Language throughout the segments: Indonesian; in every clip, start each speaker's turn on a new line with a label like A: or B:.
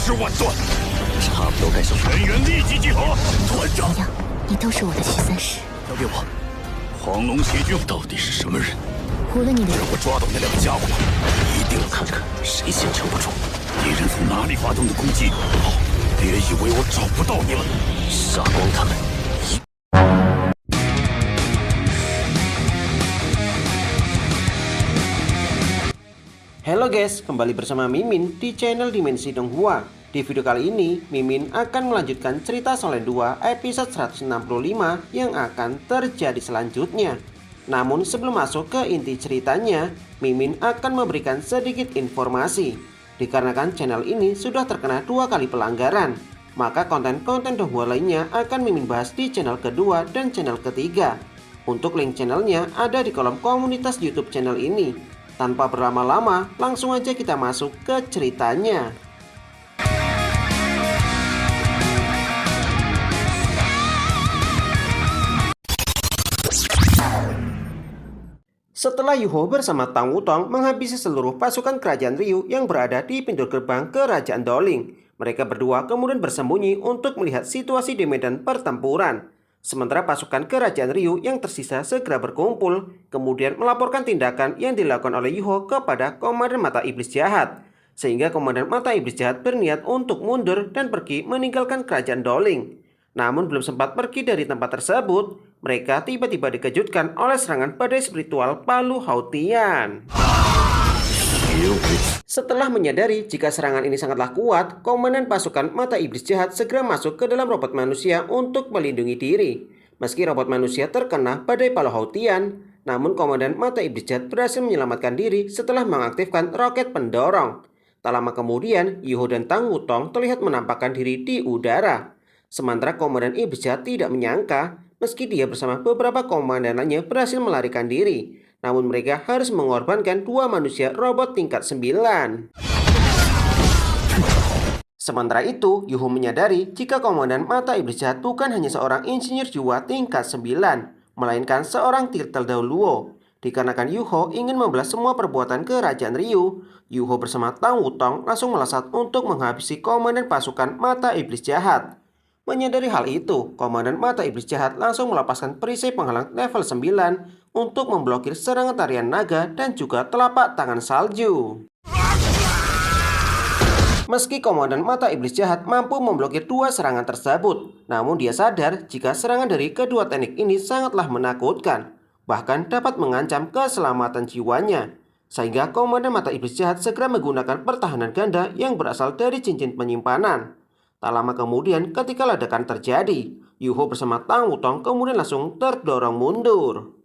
A: 尸万段。
B: 差不多该收手。
A: 全员立即集合！
C: 团长，一样，你都是我的徐三师。
A: 交给我。黄龙邪军到底是什么人？
C: 无论你的
A: 只要我抓到那两个家伙，一定
B: 看看谁先撑不住。
A: 敌人从哪里发动的攻击？好，别以为我找不到你们，
B: 杀光他们！
D: Halo guys, kembali bersama Mimin di channel Dimensi Donghua. Di video kali ini, Mimin akan melanjutkan cerita Solen 2 episode 165 yang akan terjadi selanjutnya. Namun sebelum masuk ke inti ceritanya, Mimin akan memberikan sedikit informasi. Dikarenakan channel ini sudah terkena 2 kali pelanggaran, maka konten-konten Donghua lainnya akan Mimin bahas di channel kedua dan channel ketiga. Untuk link channelnya ada di kolom komunitas YouTube channel ini. Tanpa berlama-lama, langsung aja kita masuk ke ceritanya. Setelah Yuho bersama Tang Wutong menghabisi seluruh pasukan kerajaan Ryu yang berada di pintu gerbang kerajaan Doling, mereka berdua kemudian bersembunyi untuk melihat situasi di medan pertempuran. Sementara pasukan kerajaan Ryu yang tersisa segera berkumpul, kemudian melaporkan tindakan yang dilakukan oleh Yuho kepada Komandan Mata Iblis Jahat. Sehingga Komandan Mata Iblis Jahat berniat untuk mundur dan pergi meninggalkan kerajaan Doling. Namun belum sempat pergi dari tempat tersebut, mereka tiba-tiba dikejutkan oleh serangan badai spiritual Palu Hautian. Setelah menyadari jika serangan ini sangatlah kuat, Komandan pasukan Mata Iblis Jahat segera masuk ke dalam robot manusia untuk melindungi diri. Meski robot manusia terkena badai Palu Hautian, namun Komandan Mata Iblis Jahat berhasil menyelamatkan diri setelah mengaktifkan roket pendorong. Tak lama kemudian, Yuho dan Tang Wutong terlihat menampakkan diri di udara. Sementara Komandan Iblis Jahat tidak menyangka, meski dia bersama beberapa komandan lainnya berhasil melarikan diri. Namun mereka harus mengorbankan 2 manusia robot tingkat 9. Sementara itu, Yuho menyadari jika Komandan Mata Iblis Jahat bukan hanya seorang insinyur jiwa tingkat 9, melainkan seorang Turtle Luo. Dikarenakan Yuho ingin membalas semua perbuatan kerajaan Ryu, Yuho bersama Tang Wutong langsung melesat untuk menghabisi Komandan pasukan Mata Iblis Jahat. Menyadari hal itu, Komandan Mata Iblis Jahat langsung melepaskan perisai penghalang level 9 untuk memblokir serangan tarian naga dan juga telapak tangan salju. Meski Komandan Mata Iblis Jahat mampu memblokir 2 serangan tersebut, namun dia sadar jika serangan dari kedua teknik ini sangatlah menakutkan, bahkan dapat mengancam keselamatan jiwanya. Sehingga Komandan Mata Iblis Jahat segera menggunakan pertahanan ganda yang berasal dari cincin penyimpanan. Tak lama kemudian ketika ledakan terjadi, Yuho bersama Tang Wutong kemudian langsung terdorong mundur.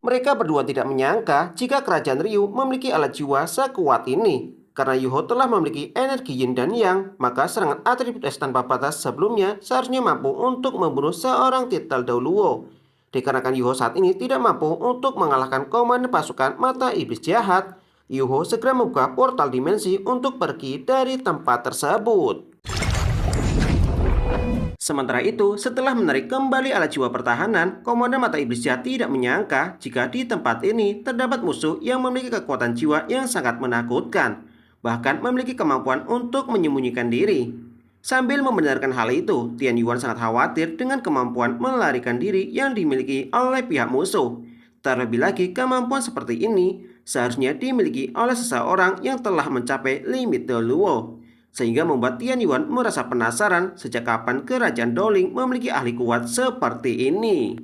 D: Mereka berdua tidak menyangka jika kerajaan Ryu memiliki alat jiwa sekuat ini. Karena Yuho telah memiliki energi yin dan yang, maka serangan atribut es tanpa batas sebelumnya seharusnya mampu untuk membunuh seorang Turtle Luo. Dikarenakan Yuho saat ini tidak mampu untuk mengalahkan komandan pasukan Mata Iblis Jahat, Yuho segera membuka portal dimensi untuk pergi dari tempat tersebut. Sementara itu, setelah menarik kembali alat jiwa pertahanan, Komandan Mata Iblis Jahat tidak menyangka jika di tempat ini terdapat musuh yang memiliki kekuatan jiwa yang sangat menakutkan, bahkan memiliki kemampuan untuk menyembunyikan diri. Sambil membenarkan hal itu, Tian Yuan sangat khawatir dengan kemampuan melarikan diri yang dimiliki oleh pihak musuh. Terlebih lagi, kemampuan seperti ini seharusnya dimiliki oleh seseorang yang telah mencapai limit Luo. Sehingga membuat Tian Yuan merasa penasaran sejak kapan kerajaan Doling memiliki ahli kuat seperti ini.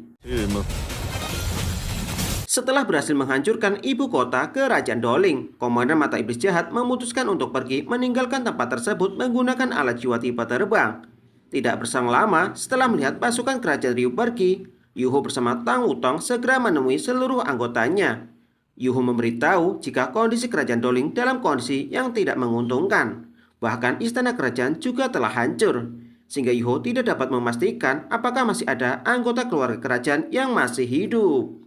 D: Setelah berhasil menghancurkan ibu kota kerajaan Doling, Komandan Mata Iblis Jahat memutuskan untuk pergi meninggalkan tempat tersebut menggunakan alat jiwa tipe terbang. Tidak berselang lama, setelah melihat pasukan kerajaan Ryu pergi, Yuho bersama Tang Wutong segera menemui seluruh anggotanya. Yuho memberitahu jika kondisi kerajaan Doling dalam kondisi yang tidak menguntungkan. Bahkan istana kerajaan juga telah hancur. Sehingga Yuho tidak dapat memastikan apakah masih ada anggota keluarga kerajaan yang masih hidup.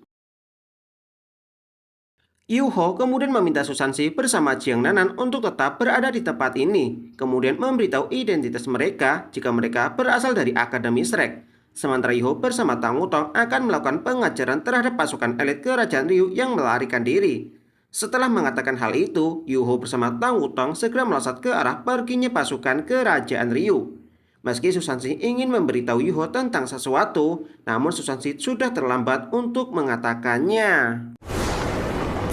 D: Yuho kemudian meminta Susansi bersama Jiang Nanan untuk tetap berada di tempat ini. Kemudian memberitahu identitas mereka jika mereka berasal dari Akademi Shrek. Sementara Yuho bersama Tang Wutong akan melakukan pengajaran terhadap pasukan elit kerajaan Ryu yang melarikan diri. Setelah mengatakan hal itu, Yuho bersama Tang Wutong segera melesat ke arah perginya pasukan kerajaan Ryu. Meski Susansi ingin memberitahu Yuho tentang sesuatu, namun Susansi sudah terlambat untuk mengatakannya.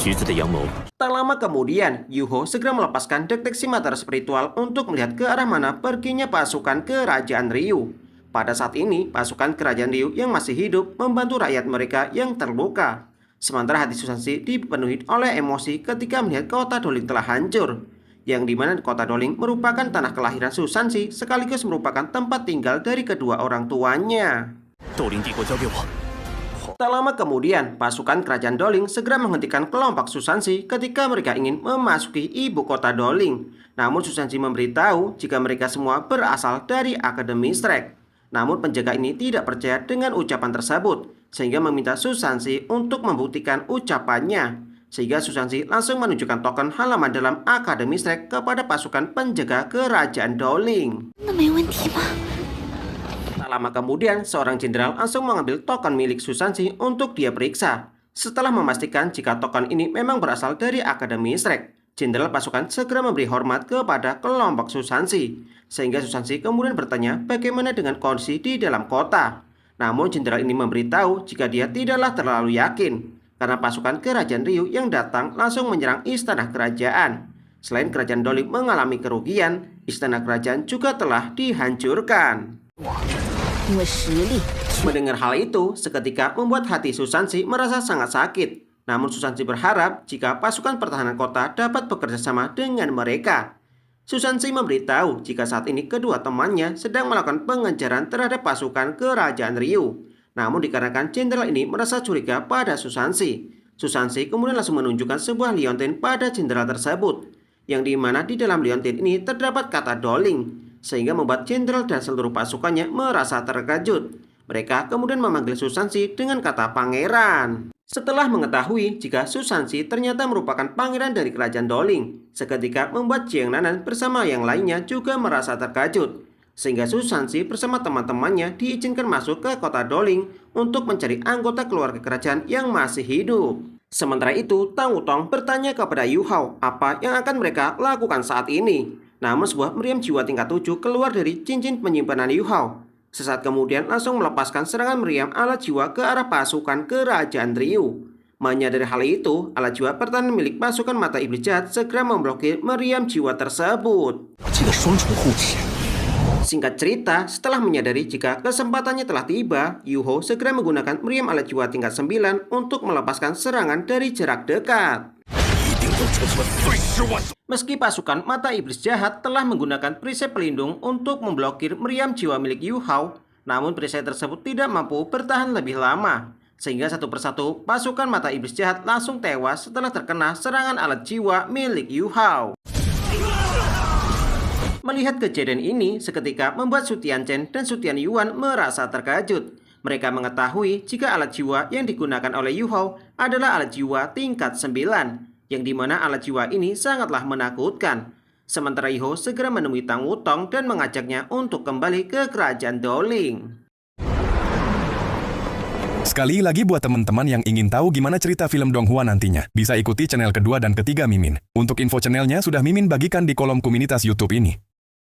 B: 橘子的阳谋
D: Tak lama kemudian, Yuho segera melepaskan deteksi mata spiritual untuk melihat ke arah mana perginya pasukan kerajaan Ryu. Pada saat ini, pasukan kerajaan Ryu yang masih hidup membantu rakyat mereka yang terluka. Sementara hati Susansi dipenuhi oleh emosi ketika melihat kota Doling telah hancur. Yang dimana kota Doling merupakan tanah kelahiran Susansi sekaligus merupakan tempat tinggal dari kedua orang tuanya.
B: 斗灵帝国交给我。
D: Tak lama kemudian, pasukan kerajaan Doling segera menghentikan kelompok Susansi ketika mereka ingin memasuki ibu kota Doling. Namun Susansi memberitahu jika mereka semua berasal dari Akademi Shrek. Namun penjaga ini tidak percaya dengan ucapan tersebut, sehingga meminta Susansi untuk membuktikan ucapannya. Sehingga Susansi langsung menunjukkan token halaman dalam Akademi Shrek kepada pasukan penjaga kerajaan Doling.
C: 那没问题吗？
D: Tak lama kemudian, seorang jenderal langsung mengambil token milik Susansi untuk dia periksa. Setelah memastikan jika token ini memang berasal dari Akademi Shrek, jenderal pasukan segera memberi hormat kepada kelompok Susansi. Sehingga Susansi kemudian bertanya bagaimana dengan kondisi di dalam kota. Namun jenderal ini memberitahu jika dia tidaklah terlalu yakin, karena pasukan kerajaan Ryu yang datang langsung menyerang istana kerajaan. Selain kerajaan Doling mengalami kerugian, istana kerajaan juga telah dihancurkan.
C: 因为实力。
D: Mendengar hal itu, seketika membuat hati Susansi merasa sangat sakit. Namun Susansi berharap jika pasukan pertahanan kota dapat bekerja sama dengan mereka. Susansi memberitahu jika saat ini kedua temannya sedang melakukan pengejaran terhadap pasukan kerajaan Ryu. Namun dikarenakan jenderal ini merasa curiga pada Susansi, Susansi kemudian langsung menunjukkan sebuah liontin pada jenderal tersebut, yang dimana di dalam liontin ini terdapat kata Doling, sehingga membuat jenderal dan seluruh pasukannya merasa terkejut. Mereka kemudian memanggil Susansi dengan kata pangeran. Setelah mengetahui jika Susansi ternyata merupakan pangeran dari kerajaan Doling, seketika membuat Jiang Nanan bersama yang lainnya juga merasa terkejut. Sehingga Susansi bersama teman-temannya diizinkan masuk ke kota Doling untuk mencari anggota keluarga kerajaan yang masih hidup. Sementara itu, Tang Wutong bertanya kepada Yu Hao apa yang akan mereka lakukan saat ini. Namun sebuah meriam jiwa tingkat 7 keluar dari cincin penyimpanan Yu Hao. Sesaat kemudian langsung melepaskan serangan meriam alat jiwa ke arah pasukan kerajaan Ryu. Menyadari hal itu, alat jiwa pertahanan milik pasukan mata iblis jahat segera memblokir meriam jiwa tersebut.
B: 这个双重护体，
D: Singkat cerita, setelah menyadari jika kesempatannya telah tiba, Yuho segera menggunakan meriam alat jiwa tingkat 9 untuk melepaskan serangan dari jarak dekat.
A: 一定要这么碎尸万段！
D: Meski pasukan mata iblis jahat telah menggunakan perisai pelindung untuk memblokir meriam jiwa milik Yu Hao, namun perisai tersebut tidak mampu bertahan lebih lama. Sehingga satu persatu pasukan mata iblis jahat langsung tewas setelah terkena serangan alat jiwa milik Yu Hao. Melihat kejadian ini, seketika membuat Su Tianchen dan Su Tianyuan merasa terkejut. Mereka mengetahui jika alat jiwa yang digunakan oleh Yu Hao adalah alat jiwa tingkat 9. Yang dimana alat jiwa ini sangatlah menakutkan. Sementara Yu Hao segera menemui Tang Wutong dan mengajaknya untuk kembali ke kerajaan Doling.
E: Sekali lagi buat teman-teman yang ingin tahu gimana cerita film Donghua nantinya, bisa ikuti channel kedua dan ketiga Mimin. Untuk info channelnya sudah Mimin bagikan di kolom komunitas YouTube ini.